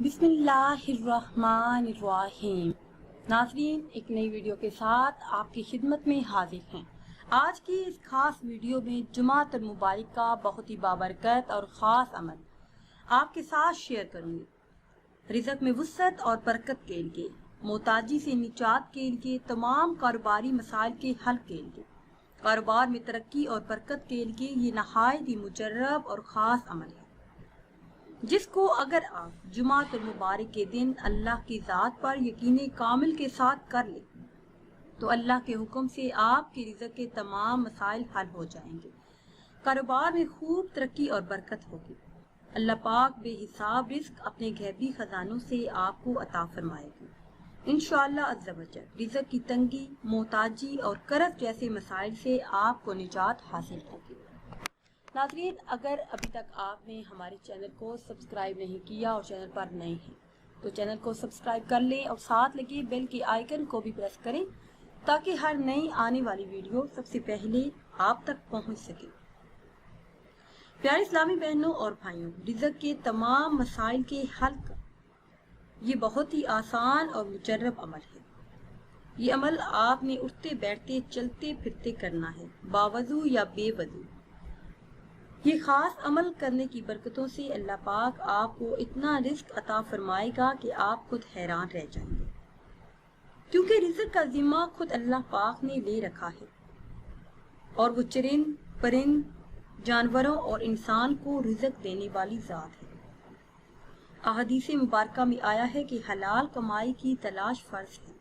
بسم اللہ الرحمن الرحیم۔ ناظرین، ایک نئی ویڈیو کے ساتھ آپ کی خدمت میں حاضر ہیں۔ آج کی اس خاص ویڈیو میں جمعۃ المبارک کا بہت ہی بابرکت اور خاص عمل آپ کے ساتھ شیئر کروں گی۔ رزق میں وسعت اور برکت کے لیے، محتاجی سے نجات کے لیے، تمام کاروباری مسائل کے حل کے لیے، کاروبار میں ترقی اور برکت کے لیے یہ نہایت ہی مجرب اور خاص عمل ہے، جس کو اگر آپ جمعۃ المبارک کے دن اللہ کی ذات پر یقین کامل کے ساتھ کر لیں تو اللہ کے حکم سے آپ کے رزق کے تمام مسائل حل ہو جائیں گے، کاروبار میں خوب ترقی اور برکت ہوگی۔ اللہ پاک بے حساب رزق اپنے غیبی خزانوں سے آپ کو عطا فرمائے گی۔ انشاءاللہ عز و جل رزق کی تنگی، محتاجی اور قرض جیسے مسائل سے آپ کو نجات حاصل ہوگی۔ ناظرین، اگر ابھی تک آپ نے ہمارے چینل کو سبسکرائب نہیں کیا اور چینل پر نئے ہیں تو چینل کو سبسکرائب کر لیں اور ساتھ لگے بیل کے آئیکن کو بھی پریس کریں تاکہ ہر نئی آنے والی ویڈیو سب سے پہلے آپ تک پہنچ سکے۔ پیارے اسلامی بہنوں اور بھائیوں، رزق کے تمام مسائل کے حل کا یہ بہت ہی آسان اور مجرب عمل ہے۔ یہ عمل آپ نے اٹھتے بیٹھتے چلتے پھرتے کرنا ہے، باوضو یا بے وضو۔ یہ خاص عمل کرنے کی برکتوں سے اللہ پاک آپ کو اتنا رزق عطا فرمائے گا کہ آپ خود حیران رہ جائیں گے، کیونکہ رزق کا ذمہ خود اللہ پاک نے لے رکھا ہے اور وہ چرند پرند جانوروں اور انسان کو رزق دینے والی ذات ہے۔ احادیث مبارکہ میں آیا ہے کہ حلال کمائی کی تلاش فرض ہے۔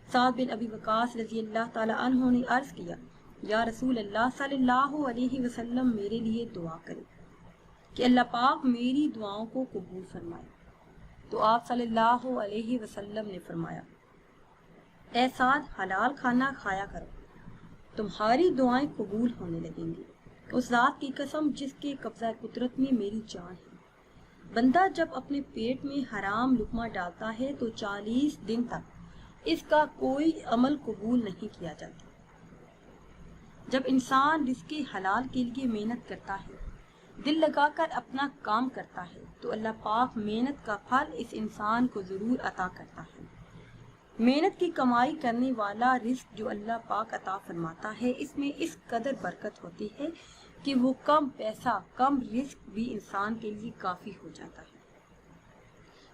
سعد بن ابی وقاص رضی اللہ تعالی عنہ نے عرض کیا، یا رسول اللہ صلی اللہ علیہ وسلم، میرے لیے دعا کریں کہ اللہ پاک میری دعاؤں کو قبول فرمائے۔ تو آپ صلی اللہ علیہ وسلم نے فرمایا، اے سعد، حلال کھانا کھایا کرو، تمہاری دعائیں قبول ہونے لگیں گی۔ اس ذات کی قسم جس کے قبضہ قدرت میں میری جان ہے، بندہ جب اپنے پیٹ میں حرام لقمہ ڈالتا ہے تو 40 دن تک اس کا کوئی عمل قبول نہیں کیا جاتا۔ جب انسان رزق حلال کے لیے محنت کرتا ہے، دل لگا کر اپنا کام کرتا ہے، تو اللہ پاک محنت کا پھل اس انسان کو ضرور عطا کرتا ہے۔ محنت کی کمائی کرنے والا رزق جو اللہ پاک عطا فرماتا ہے، اس میں اس قدر برکت ہوتی ہے کہ وہ کم پیسہ، کم رزق بھی انسان کے لیے کافی ہو جاتا ہے۔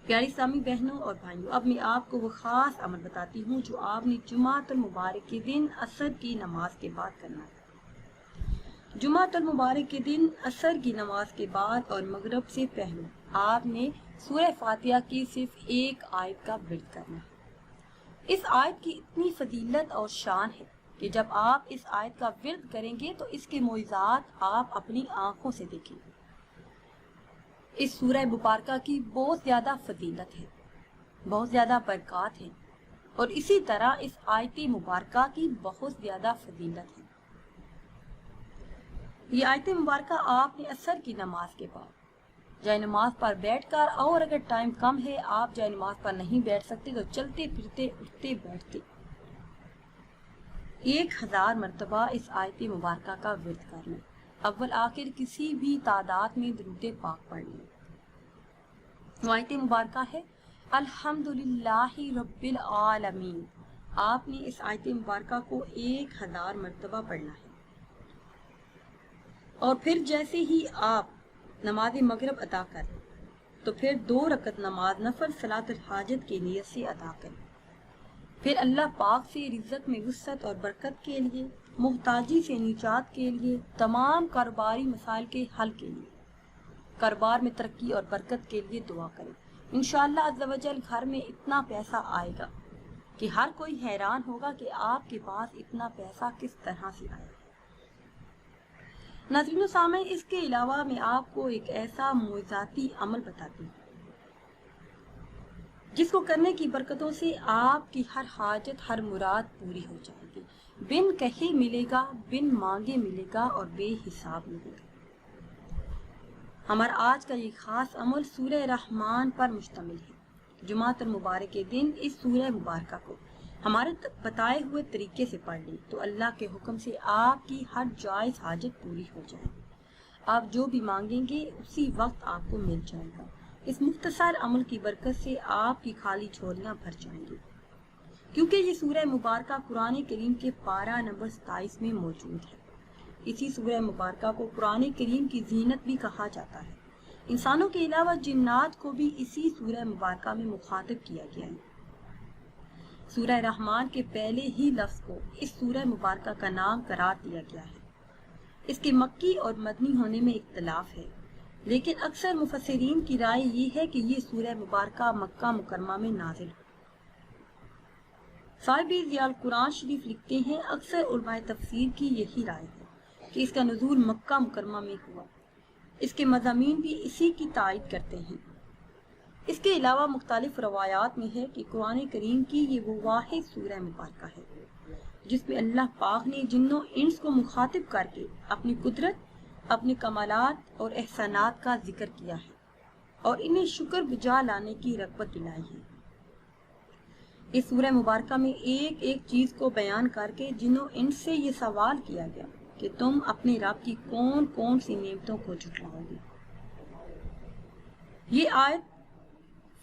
پیاری اسلامی بہنوں اور بھائیوں، اب میں آپ کو وہ خاص عمل بتاتی ہوں جو آپ نے جمعۃ المبارک کے دن عصر کی نماز کے بعد کرنا ہے۔ جمعۃ المبارک کے دن عصر کی نماز کے بعد اور مغرب سے پہلے آپ نے سورہ فاتحہ کی صرف ایک آیت کا ورد کرنا ہے۔ اس آیت کی اتنی فضیلت اور شان ہے کہ جب آپ اس آیت کا ورد کریں گے تو اس کے معجزات آپ اپنی آنکھوں سے دیکھیں گے۔ اس سورہ مبارکہ کی بہت زیادہ فضیلت ہے، بہت زیادہ برکات ہیں، اور اسی طرح اس آیت مبارکہ کی بہت زیادہ فضیلت ہے۔ یہ آیت مبارکہ آپ نے عصر کی نماز کے بعد جائے نماز پر بیٹھ کر، اور اگر ٹائم کم ہے آپ جائے نماز پر نہیں بیٹھ سکتے تو چلتے پھرتے اٹھتے بیٹھتے 1000 مرتبہ اس آیت مبارکہ کا ورد کر لیں۔ اول آخر کسی بھی تعداد میں درود پاک پڑھ لیں۔ وہ آیت مبارکہ ہے الحمدللہ رب العالمین۔ آپ نے اس آیت مبارکہ کو 1000 مرتبہ پڑھنا ہے، اور پھر جیسے ہی آپ نماز مغرب ادا کریں تو پھر 2 رکعت نماز نفل صلاۃ الحاجت کی نیت سے ادا کریں۔ پھر اللہ پاک سے رزق میں وسعت اور برکت کے لیے، محتاجی سے نجات کے لیے، تمام کاروباری مسائل کے حل کے لیے، کاروبار میں ترقی اور برکت کے لیے دعا کریں۔ انشاءاللہ عز و جل گھر میں اتنا پیسہ آئے گا کہ ہر کوئی حیران ہوگا کہ آپ کے پاس اتنا پیسہ کس طرح سے آیا۔ ناظرین و سامعین، اس کے علاوہ میں آپ کو ایک ایسا معجزاتی عمل بتاتی ہوں جس کو کرنے کی برکتوں سے آپ کی ہر حاجت، ہر مراد پوری ہو جائے گی، بن کہے ملے گا، بن مانگے ملے گا، اور بے حساب ملے گا۔ ہمارا آج کا یہ خاص عمل سورہ رحمان پر مشتمل ہے۔ جمعۃ المبارک کے دن اس سورہ مبارکہ کو ہمارے بتائے ہوئے طریقے سے پڑھ لیں تو اللہ کے حکم سے آپ کی ہر جائز حاجت پوری ہو جائے گی۔ آپ جو بھی مانگیں گے اسی وقت آپ کو مل جائے گا، اس مختصر عمل کی برکت سے آپ کی خالی جھولیاں بھر جائیں گی، کیونکہ یہ سورہ مبارکہ قرآن کریم کے پارہ نمبر 27 میں موجود ہے۔ اسی سورہ مبارکہ کو قرآن کریم کی زینت بھی کہا جاتا ہے۔ انسانوں کے علاوہ جنات کو بھی اسی سورہ مبارکہ میں مخاطب کیا گیا ہے۔ سورہ رحمان کے پہلے ہی لفظ کو اس سورہ مبارکہ کا نام قرار دیا گیا ہے۔ اس کے مکی اور مدنی ہونے میں اختلاف ہے، لیکن اکثر مفسرین کی رائے یہ ہے کہ یہ سورہ مبارکہ مکہ مکرمہ میں نازل ہو۔ صاحب ضیاء القرآن شریف لکھتے ہیں، اکثر علماء تفسیر کی یہی رائے ہے کہ اس کا نزول مکہ مکرمہ میں ہوا۔ اس کے مضامین بھی اسی کی تائید کرتے ہیں۔ اس کے علاوہ مختلف روایات میں ہے کہ قرآن کریم کی یہ وہ واحد سورہ مبارکہ ہے جس میں اللہ پاک نے جن و انس کو مخاطب کر کے اپنی قدرت، اپنے کمالات اور احسانات کا ذکر کیا ہے اور انہیں شکر بجا لانے کی رغبت دلائی ہے۔ اس سورہ مبارکہ میں ایک ایک چیز کو بیان کر کے جن و انس سے یہ سوال کیا گیا کہ تم اپنے رب کی کون کون سی نعمتوں کو جھٹلاؤ گے۔ یہ آیت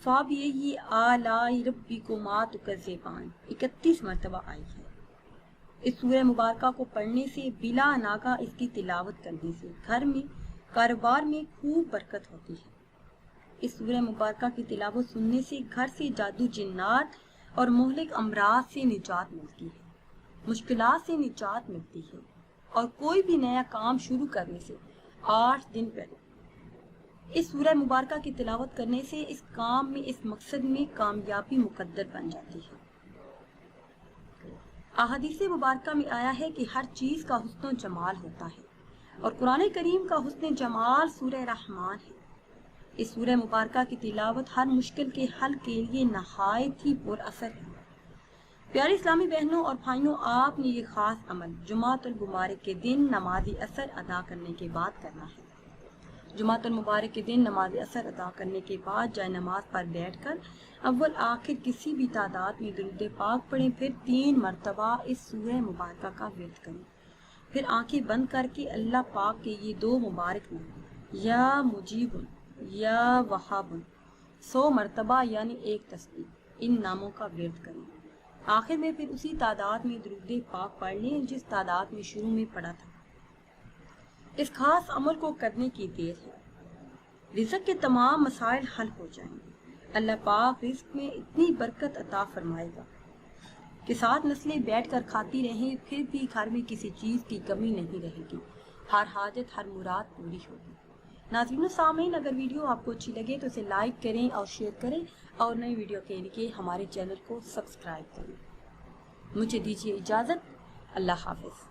فَبِأَيِّ آلَاءِ رَبِّكُمَا تُكَذِّبَانِ 31 مرتبہ آئی ہے۔ اس سورہ مبارکہ کو پڑھنے سے، بلا ناگہ اس کی تلاوت کرنے سے گھر میں، کاروبار میں خوب برکت ہوتی ہے۔ اس سورہ مبارکہ کی تلاوت سننے سے گھر سے جادو، جنات اور مہلک امراض سے نجات ملتی ہے، مشکلات سے نجات ملتی ہے، اور کوئی بھی نیا کام شروع کرنے سے 8 دن پہلے اس سورہ مبارکہ کی تلاوت کرنے سے اس کام میں، اس مقصد میں کامیابی مقدر بن جاتی ہے۔ احادیث مبارکہ میں آیا ہے کہ ہر چیز کا حسن و جمال ہوتا ہے، اور قرآن کریم کا حسن جمال سورہ رحمان ہے۔ اس سورہ مبارکہ کی تلاوت ہر مشکل کے حل کے لیے نہایت ہی پر اثر ہے۔ پیارے اسلامی بہنوں اور بھائیوں، آپ نے یہ خاص عمل جمعۃ المبارک کے دن نماز عصر ادا کرنے کے بعد کرنا ہے۔ جمعۃ المبارک کے دن نماز عصر ادا کرنے کے بعد جائے نماز پر بیٹھ کر اول آخر کسی بھی تعداد میں درود پاک پڑھیں، پھر 3 مرتبہ اس سورہ مبارکہ کا ورد کریں، پھر آنکھیں بند کر کے اللہ پاک کے یہ 2 مبارک نام یا مجیب یا وہاب 100 مرتبہ یعنی 1 تسبیح ان ناموں کا ورد کریں۔ آخر میں پھر اسی تعداد میں درود پاک پڑھ لیں جس تعداد میں شروع میں پڑھا تھا۔ اس خاص عمل کو کرنے کی دیر ہے، رزق کے تمام مسائل حل ہو جائیں گے۔ اللہ پاک رزق میں اتنی برکت عطا فرمائے گا کہ 7 نسلیں بیٹھ کر کھاتی رہیں، پھر بھی گھر میں کسی چیز کی کمی نہیں رہے گی، ہر حاجت، ہر مراد پوری ہوگی۔ ناظرین و سامعین، اگر ویڈیو آپ کو اچھی لگے تو اسے لائک کریں اور شیئر کریں، اور نئی ویڈیو کے لیے ہمارے چینل کو سبسکرائب کریں۔ مجھے دیجیے اجازت، اللہ حافظ۔